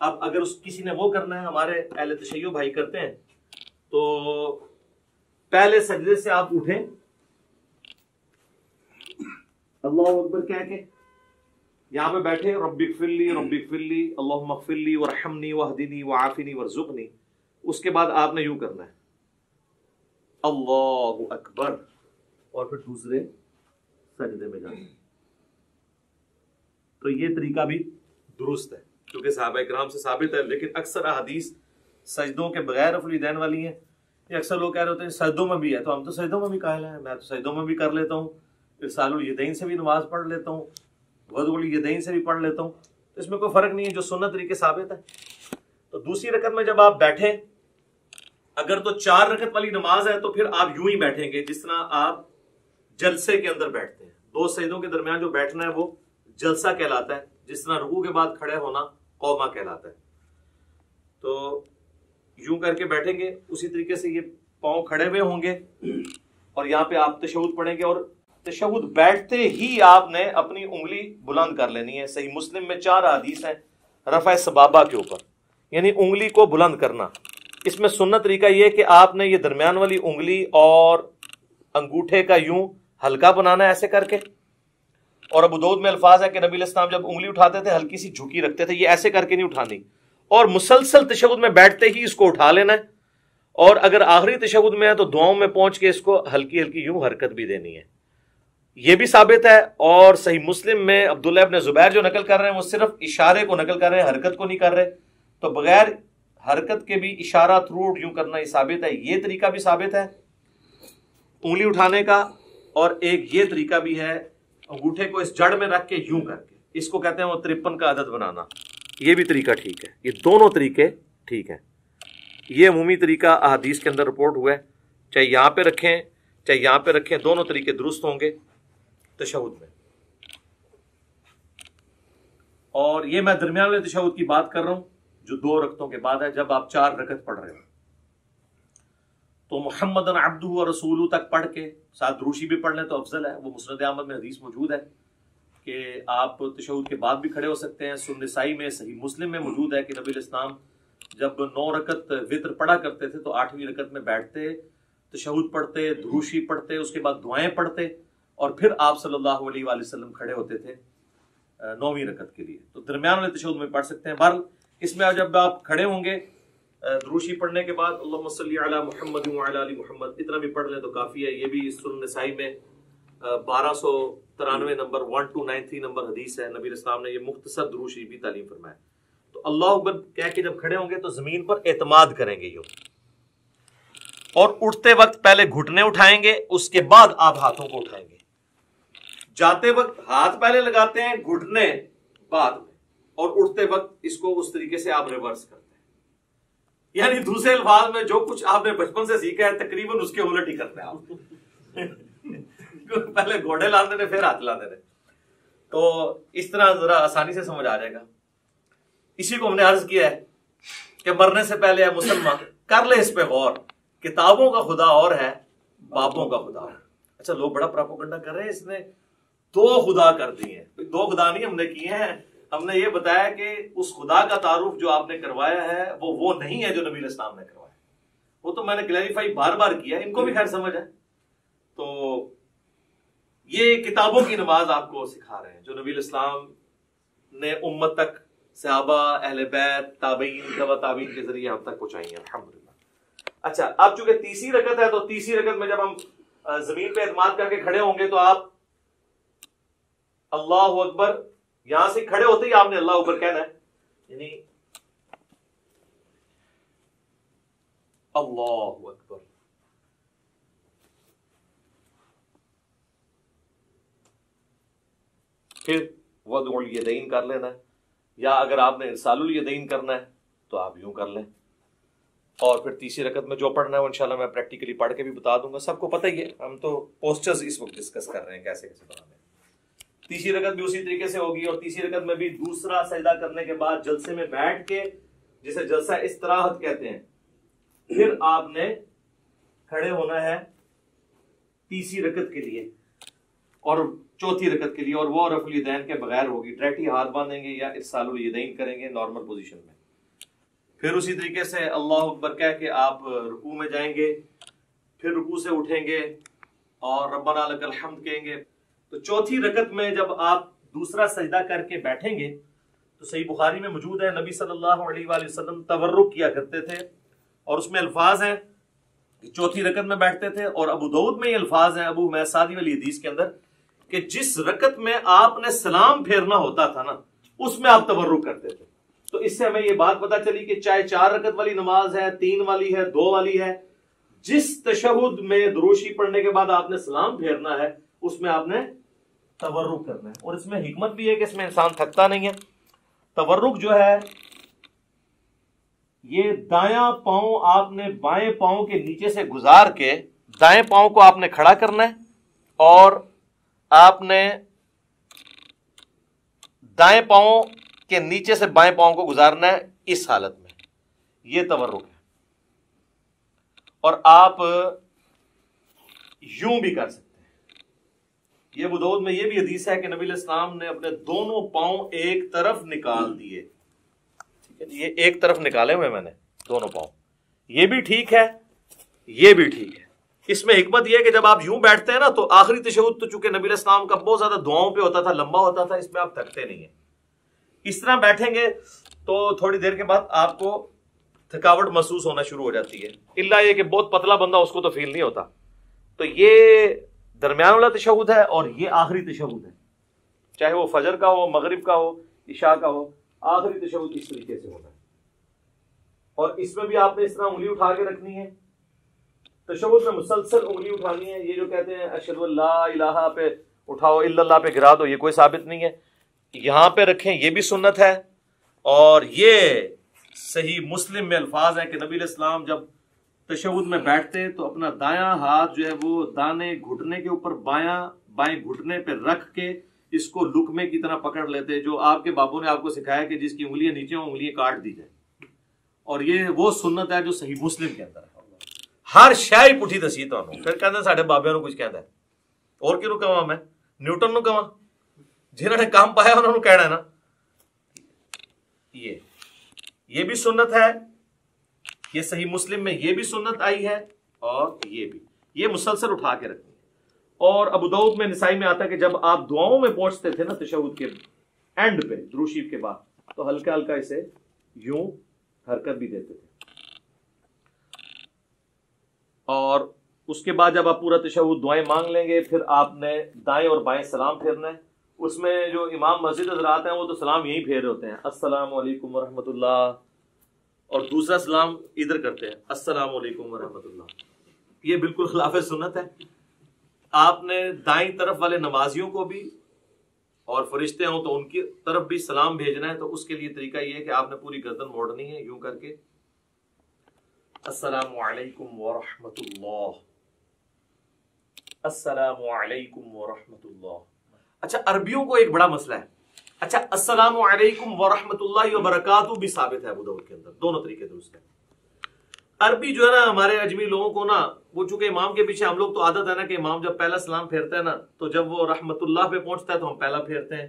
Speaker 1: اب اگر کسی نے وہ کرنا ہے، ہمارے اہل تشیع بھائی کرتے ہیں، تو پہلے سجدے سے آپ اٹھیں، اللہ اکبر کہہ کے یہاں پہ بیٹھے، رب اغفر لی رب اغفر لی اللہم اغفر لی وارحمنی واہدنی وعافنی وارزقنی، اس کے بعد آپ نے یوں کرنا ہے اللہ اکبر، اور پھر دوسرے سجدے میں جانا ہے۔ تو یہ طریقہ بھی درست ہے کیونکہ صحابہ کرام سے ثابت ہے، لیکن اکثر احادیث سجدوں کے بغیر رفع الیدین والی ہیں۔ یہ اکثر لوگ کہہ رہے ہوتے ہیں سجدوں میں بھی ہے، تو ہم تو سجدوں میں بھی قائل ہیں، میں تو سجدوں میں بھی کر لیتا ہوں، ارسال الیدین سے بھی نماز پڑھ لیتا ہوں، وضع الیدین سے بھی پڑھ لیتا ہوں، تو اس میں کوئی فرق نہیں ہے، جو سنت طریقے ثابت ہے۔ تو دوسری رکعت میں جب آپ بیٹھیں، اگر تو 4 رکعت والی نماز ہے تو پھر آپ یوں ہی بیٹھیں گے جس طرح آپ جلسے کے اندر بیٹھتے ہیں۔ 2 سجدوں کے درمیان جو بیٹھنا ہے وہ جلسہ کہلاتا ہے، جس طرح رکوع کے بعد کھڑے ہونا قومہ کہلاتا ہے۔ تو یوں کر کے بیٹھیں گے، اسی طریقے سے یہ پاؤں کھڑے ہوئے ہوں گے، اور یہاں پہ آپ تشہد پڑھیں گے، اور تشہد بیٹھتے ہی آپ نے اپنی انگلی بلند کر لینی ہے۔ صحیح مسلم میں 4 حدیث ہیں رفع سبابہ کے اوپر، یعنی انگلی کو بلند کرنا۔ اس میں سنت طریقہ یہ ہے کہ آپ نے یہ درمیان والی انگلی اور انگوٹھے کا یوں ہلکا بنانا ہے ایسے کر کے، اور ابو داؤد میں الفاظ ہے کہ نبی علیہ السلام جب انگلی اٹھاتے تھے ہلکی سی جھکی رکھتے تھے، یہ ایسے کر کے نہیں اٹھانی، اور مسلسل تشہد میں بیٹھتے ہی اس کو اٹھا لینا ہے، اور اگر آخری تشہد میں ہے تو دعاؤں میں پہنچ کے اس کو ہلکی ہلکی یوں حرکت بھی دینی ہے۔ یہ بھی ثابت ہے، اور صحیح مسلم میں عبداللہ ابن زبیر جو نقل کر رہے ہیں وہ صرف اشارے کو نقل کر رہے ہیں، حرکت کو نہیں کر رہے، تو بغیر حرکت کے بھی اشارہ تھرو یوں کرنا یہ ثابت ہے۔ یہ طریقہ بھی ثابت ہے انگلی اٹھانے کا، اور ایک یہ طریقہ بھی ہے انگوٹھے کو اس جڑ میں رکھ کے یوں کر کے، اس کو کہتے ہیں وہ 53 کا عدد بنانا، یہ بھی طریقہ ٹھیک ہے۔ یہ دونوں طریقے ٹھیک ہیں، یہ عمومی طریقہ احادیث کے اندر رپورٹ ہوا ہے، چاہے یہاں پہ رکھیں چاہے یہاں پہ رکھیں، دونوں طریقے درست ہوں گے تشہد میں۔ اور یہ میں درمیان والے تشہد کی بات کر رہا ہوں جو 2 رکعتوں کے بعد ہے، جب آپ 4 رکعت پڑھ رہے ہو تو محمد عبدہ و رسولہ تک پڑھ کے ساتھ دروشی بھی پڑھ لیں تو افضل ہے۔ وہ مسند احمد میں حدیث موجود ہے کہ آپ تشہد کے بعد بھی کھڑے ہو سکتے ہیں۔ سنن نسائی میں، صحیح مسلم میں موجود ہے کہ نبی علیہ السلام جب 9 رکعت وتر پڑھا کرتے تھے تو 8ویں رکعت میں بیٹھتے، تشہد پڑھتے، دروشی پڑھتے، اس کے بعد دعائیں پڑھتے، اور پھر آپ صلی اللہ علیہ وآلہ وسلم کھڑے ہوتے تھے 9ویں رکعت کے لیے، تو درمیان والے تشہد میں پڑھ سکتے ہیں۔ بہرحال اس میں جب آپ کھڑے ہوں گے دروشی پڑھنے کے بعد اللہم صلی علی محمد وعلی آل محمد اتنا بھی پڑھ لیں تو کافی ہے۔ یہ بھی سنن نسائی میں 1293 نمبر 1293 نمبر حدیث ہے، نبی اسلام نے یہ مختصر دروشی بھی تعلیم فرمایا۔ تو اللہ اکبر کہہ کے جب کھڑے ہوں گے تو زمین پر اعتماد کریں گے یوں، اور اٹھتے وقت پہلے گھٹنے اٹھائیں گے، اس کے بعد آپ ہاتھوں کو اٹھائیں گے۔ جاتے وقت ہاتھ پہلے لگاتے ہیں، گھٹنے بعد میں، اور اٹھتے وقت اس کو اس طریقے سے آپ ریورس کرتے ہیں۔ یعنی دوسرے الفاظ میں جو کچھ آپ نے بچپن سے سیکھا ہے تقریباً اس کے الٹ ہی کرتے ہیں آپ پہلے گھوڑے لاندے نے پھر ہاتھ لاندے نے، تو اس طرح ذرا آسانی سے سمجھ آ جائے گا۔ اسی کو ہم نے عرض کیا ہے کہ مرنے سے پہلے مسلمان کر لے اس پہ غور، کتابوں کا خدا اور ہے، بابوں کا خدا اور ہے۔ اچھا لوگ بڑا پراپوگنڈا کر رہے ہیں، اس نے 2 خدا کر دیے ہیں۔ 2 خدا نہیں ہم نے کیے ہیں، ہم نے یہ بتایا کہ اس خدا کا تعارف جو آپ نے کروایا ہے وہ نہیں ہے جو نبی علیہ السلام نے کروایا۔ وہ تو میں نے کلیریفائی بار بار کیا، ان کو بھی خیر سمجھ ہے۔ تو یہ کتابوں کی نماز آپ کو سکھا رہے ہیں جو نبی علیہ السلام نے امت تک، صحابہ، اہل بیت، تابعین، تبع تابعین کے ذریعے ہم تک پہنچائی ہیں الحمدللہ۔ اچھا اب چونکہ تیسری رکعت ہے تو تیسری رکعت میں جب ہم زمین پہ اعتماد کر کے کھڑے ہوں گے تو آپ اللہ اکبر، یہاں سے کھڑے ہوتے ہی آپ نے اللہ اکبر کہنا ہے، یعنی اللہ اکبر۔ پھر وضع الیدین کر لینا ہے، یا اگر آپ نے ارسال الیدین کرنا ہے تو آپ یوں کر لیں، اور پھر تیسری رکعت میں جو پڑھنا ہے وہ انشاءاللہ میں پریکٹیکلی پڑھ کے بھی بتا دوں گا، سب کو پتہ ہی ہے، ہم تو پوسچرز اس وقت ڈسکس کر رہے ہیں کیسے کیسے پڑھانے ہیں۔ تیسری رکعت بھی اسی طریقے سے ہوگی، اور تیسری رکعت میں بھی دوسرا سجدہ کرنے کے بعد جلسے میں بیٹھ کے، جسے جلسہ استراحت کہتے ہیں، پھر آپ نے کھڑے ہونا ہے تیسری رکعت کے لیے اور چوتھی رکعت کے لیے، اور وہ رفع الیدین کے بغیر ہوگی، ڈائریکٹ ہاتھ باندھیں گے یا ارسال الیدین کریں گے نارمل پوزیشن میں۔ پھر اسی طریقے سے اللہ اکبر کہہ کے آپ رکوع میں جائیں گے، پھر رکوع سے اٹھیں گے اور ربنا لک الحمد کہیں گے۔ تو چوتھی رکعت میں جب آپ دوسرا سجدہ کر کے بیٹھیں گے تو صحیح بخاری میں موجود ہے، نبی صلی اللہ علیہ وآلہ وسلم تورک کیا کرتے تھے، اور اس میں الفاظ ہیں کہ چوتھی رکعت میں بیٹھتے تھے، اور ابو داؤد میں یہ الفاظ ہیں ابو حمید سعدی والی حدیث کے اندر کہ جس رکعت میں آپ نے سلام پھیرنا ہوتا تھا نا اس میں آپ تورک کرتے تھے۔ تو اس سے ہمیں یہ بات پتہ چلی کہ چاہے 4 رکعت والی نماز ہے، 3 والی ہے، 2 والی ہے، جس تشہد میں دروشی پڑھنے کے بعد آپ نے سلام پھیرنا ہے اس میں آپ نے تورک کرنا ہے۔ اور اس میں حکمت بھی ہے کہ اس میں انسان تھکتا نہیں ہے۔ تورک جو ہے یہ دایاں پاؤں آپ نے بائیں پاؤں کے نیچے سے گزار کے دائیں پاؤں کو آپ نے کھڑا کرنا ہے، اور آپ نے دائیں پاؤں کے نیچے سے بائیں پاؤں کو گزارنا ہے اس حالت میں، یہ تورک ہے۔ اور آپ یوں بھی کر سکتے ہیں، یہ ابو داؤد میں یہ بھی حدیث ہے کہ نبی علیہ السلام نے اپنے دونوں پاؤں ایک طرف نکال دیے، یہ ایک طرف نکالے ہوئے میں نے دونوں پاؤں، یہ بھی ٹھیک ہے، یہ بھی ٹھیک ہے۔ اس میں حکمت یہ ہے کہ جب آپ یوں بیٹھتے ہیں نا تو آخری تشہد تو چونکہ نبی علیہ السلام کا بہت زیادہ دعاؤں پہ ہوتا تھا، لمبا ہوتا تھا، اس میں آپ تھکتے نہیں ہیں۔ اس طرح بیٹھیں گے تو تھوڑی دیر کے بعد آپ کو تھکاوٹ محسوس ہونا شروع ہو جاتی ہے، الا یہ کہ بہت پتلا بندہ اس کو تو فیل نہیں ہوتا۔ تو یہ درمیان والا تشہد ہے اور یہ آخری تشہد ہے، چاہے وہ فجر کا ہو، مغرب کا ہو، عشاء کا ہو، آخری تشہد اس طریقے سے ہونا ہے۔ اور اس میں بھی آپ نے اس طرح انگلی اٹھا کے رکھنی ہے، تشہد میں مسلسل انگلی اٹھانی ہے۔ یہ جو کہتے ہیں اشہد ان لا الہ پہ اٹھاؤ، الا اللہ پہ گرا دو، یہ کوئی ثابت نہیں ہے، یہاں پہ رکھیں یہ بھی سنت ہے۔ اور یہ صحیح مسلم میں الفاظ ہے کہ نبی علیہ السلام جب تشہد میں بیٹھتے تو اپنا دایاں ہاتھ جو ہے وہ دانے گھٹنے کے اوپر بائیں گھٹنے پہ رکھ کے اس کو لقمے کی طرح پکڑ لیتے، جو آپ کے بابوں نے آپ کو سکھایا کہ جس کی انگلیاں نیچے ہوں انگلیاں کاٹ دی جائیں۔ اور یہ وہ سنت ہے جو صحیح مسلم کے اندر ہے۔ ہر شے ہی پٹھی دسی تانوں، پھر کہندے ساڈے بابیاں نوں کچھ کہندا ہے، اور کینوں کہواں میں نیوٹن نوں کہواں، جنہوں نے کام پایا انہوں نے کہنا ہے نا۔ یہ بھی سنت ہے، یہ صحیح مسلم میں یہ بھی سنت آئی ہے، اور یہ بھی، یہ مسلسل اٹھا کے رکھنی ہے۔ اور ابو داؤد میں، نسائی میں آتا ہے کہ جب آپ دعاؤں میں پہنچتے تھے نا تشہد کے اینڈ پہ درود شریف کے بعد تو ہلکا ہلکا اسے یوں حرکت بھی دیتے تھے. اور اس کے بعد جب آپ پورا تشہد دعائیں مانگ لیں گے پھر آپ نے دائیں اور بائیں سلام پھیرنا ہے. اس میں جو امام مسجد حضرات ہیں وہ تو سلام یہی پھیر ہوتے ہیں السلام علیکم ورحمۃ اللہ, اور دوسرا سلام ادھر کرتے ہیں السلام علیکم ورحمۃ اللہ. یہ بالکل خلاف سنت ہے. آپ نے دائیں طرف والے نمازیوں کو بھی اور فرشتے ہوں تو ان کی طرف بھی سلام بھیجنا ہے. تو اس کے لیے طریقہ یہ ہے کہ آپ نے پوری گردن موڑنی ہے یوں کر کے السلام علیکم ورحمۃ اللہ, السلام علیکم ورحمۃ اللہ. اچھا عربیوں کو ایک بڑا مسئلہ ہے. اچھا السلام علیکم ورحمۃ اللہ وبرکاتہ بھی ثابت ہے ابو داؤد کے اندر, دونوں طریقے درست ہیں. عربی جو ہے نا ہمارے اجمی لوگوں کو نا, وہ چونکہ امام کے پیچھے ہم لوگ تو عادت ہے نا کہ امام جب پہلا سلام پھیرتا ہے نا تو جب وہ رحمت اللہ پہ پہنچتا ہے تو ہم پہلا پھیرتے ہیں,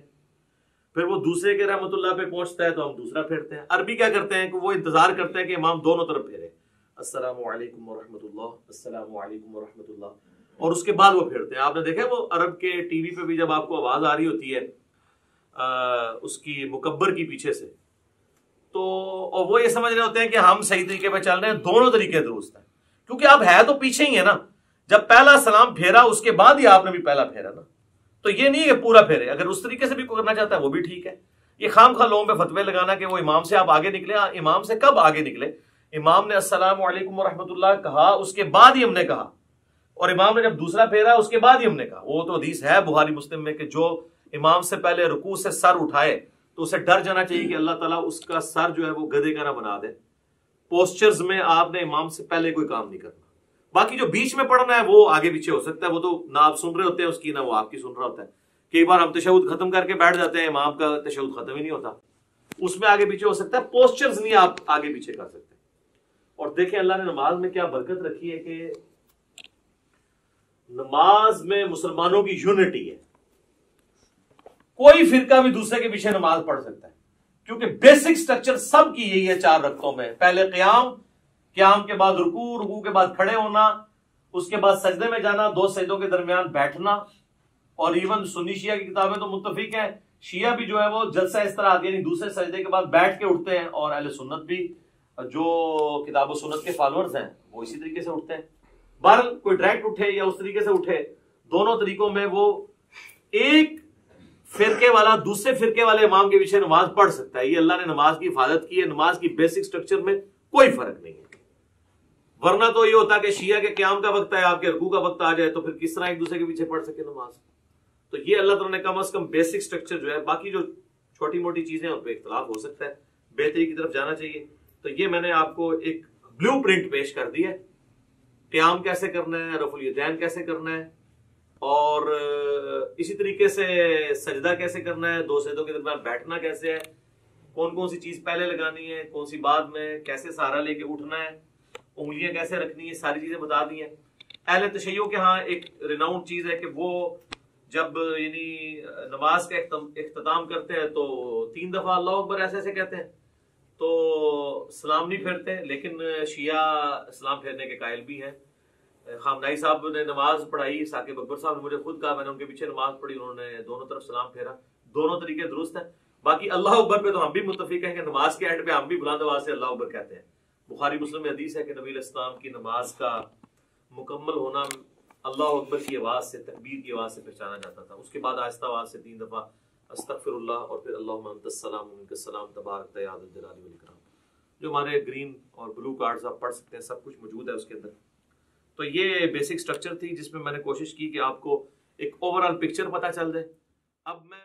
Speaker 1: پھر وہ دوسرے کے رحمت اللہ پہ پہنچتا ہے تو ہم دوسرا پھیرتے ہیں. عربی کیا کرتے ہیں کہ وہ انتظار کرتے ہیں کہ امام دونوں طرف پھیرے السلام علیکم ورحمۃ اللہ, السلام علیکم ورحمۃ اللہ, اور اس کے بعد وہ پھیرتے ہیں. آپ نے دیکھا وہ عرب کے ٹی وی پہ بھی جب آپ کو آواز آ رہی ہوتی ہے اس کی مکبر کی پیچھے سے, تو اور وہ یہ سمجھ رہے ہوتے ہیں کہ ہم صحیح طریقے پہ چل رہے ہیں. دونوں طریقے درست ہیں کیونکہ آپ ہے تو پیچھے ہی ہے نا. جب پہلا سلام پھیرا اس کے بعد ہی آپ نے بھی پہلا پھیرا نا, تو یہ نہیں ہے کہ پورا پھیرے. اگر اس طریقے سے بھی کوئی کرنا چاہتا ہے وہ بھی ٹھیک ہے. یہ خام خواہ لوگوں پہ فتوے لگانا کہ وہ امام سے آپ آگے نکلے, امام سے کب آگے نکلے؟ امام نے السلام علیکم ورحمۃ اللہ کہا اس کے بعد ہی ہم نے کہا, اور امام نے جب دوسرا پھیرا اس کے بعد ہی ہم نے کہا. وہ تو حدیث ہے بخاری مسلم میں کہ جو امام سے پہلے رکوع سے سر اٹھائے تو اسے ڈر جانا چاہیے کہ اللہ تعالیٰ اس کا سر جو ہے وہ گدھے کا نہ بنا دے. پوسچرز میں آپ نے امام سے پہلے کوئی کام نہیں کرنا. باقی جو بیچ میں پڑھنا ہے وہ آگے پیچھے ہو سکتا ہے, وہ تو نہ آپ سن رہے ہوتے ہیں اس کی نہ وہ آپ کی سن رہا ہوتا ہے. کئی بار ہم تشہد ختم کر کے بیٹھ جاتے ہیں, امام کا تشہد ختم ہی نہیں ہوتا, اس میں آگے پیچھے ہو سکتا ہے. پوسچرز نہیں آپ آگے پیچھے کر سکتے. اور دیکھیں اللہ نے نماز میں کیا برکت رکھی ہے کہ نماز میں مسلمانوں کی یونٹی ہے. کوئی فرقہ بھی دوسرے کے پیچھے نماز پڑھ سکتا ہے کیونکہ بیسک سٹرکچر سب کی یہی ہے 4 رکعتوں میں. پہلے قیام کے بعد رکوع کے بعد کھڑے ہونا, اس کے بعد سجدے میں جانا, 2 سجدوں کے درمیان بیٹھنا. اور ایون سنی شیعہ کی کتابیں تو متفق ہیں, شیعہ بھی جو ہے وہ جلسہ اس طرح آتی ہے, یعنی دوسرے سجدے کے بعد بیٹھ کے اٹھتے ہیں, اور اہل سنت بھی جو کتاب و سنت کے فالوورز ہیں وہ اسی طریقے سے اٹھتے ہیں. بہرحال کوئی ڈائریکٹ اٹھے یا اس طریقے سے اٹھے, دونوں طریقوں میں وہ ایک فرقے والا دوسرے فرقے والے امام کے پیچھے نماز پڑھ سکتا ہے. یہ اللہ نے نماز کی حفاظت کی ہے. نماز کی بیسک سٹرکچر میں کوئی فرق نہیں ہے. ورنہ تو یہ ہوتا کہ شیعہ کے قیام کا وقت ہے, آپ کے رکوع کا وقت آ جائے تو پھر کس طرح ایک دوسرے کے پیچھے پڑھ سکے نماز. تو یہ اللہ تعالیٰ نے کم از کم بیسک سٹرکچر جو ہے, باقی جو چھوٹی موٹی چیزیں ان پہ اختلاف ہو سکتا ہے, بہتری کی طرف جانا چاہیے. تو یہ میں نے آپ کو ایک بلیو پرنٹ پیش کر دی ہے, قیام کیسے کرنا ہے, رفع الیدین کیسے کرنا ہے, اور اسی طریقے سے سجدہ کیسے کرنا ہے, 2 سجدوں کے درمیان بیٹھنا کیسے ہے, کون کون سی چیز پہلے لگانی ہے, کون سی بعد میں, کیسے سہارا لے کے اٹھنا ہے, انگلیاں کیسے رکھنی ہے, ساری چیزیں بتا دی ہیں. اہل تشیع کے ہاں ایک ریناؤنڈ چیز ہے کہ وہ جب یعنی نماز کا اختتام کرتے ہیں تو 3 دفعہ اللہ اکبر ایسے ایسے کہتے ہیں, تو سلام نہیں پھیرتے. لیکن شیعہ سلام پھیرنے کے قائل بھی ہیں. خامنائی صاحب نے نماز پڑھائی, ثاقب اکبر صاحب نے مجھے خود کہا, میں نے ان کے پیچھے نماز پڑھی, انہوں نے دونوں طرف سلام پھیرا. دونوں طریقے درست ہیں. باقی اللہ اکبر پہ تو ہم بھی متفق ہیں کہ نماز کے اینڈ پہ ہم بھی بلند آواز سے اللہ اکبر کہتے ہیں. بخاری مسلم میں حدیث ہے کہ نبی علیہ السلام کی نماز کا مکمل ہونا اللہ اکبر کی آواز سے, تکبیر کی آواز سے پہچانا جاتا تھا. اس کے بعد آہستہ آواز سے 3 دفعہ استغفر اللہ, اور پھر اللہم انت السلام و منک السلام تبارک یا ذا الجلال والاکرام. جو ہمارے گرین اور بلو کارڈز آپ پڑھ سکتے ہیں, سب کچھ موجود ہے اس کے اندر. تو یہ بیسک سٹرکچر تھی جس میں میں نے کوشش کی کہ آپ کو ایک اوور آل پکچر پتہ چل جائے. اب میں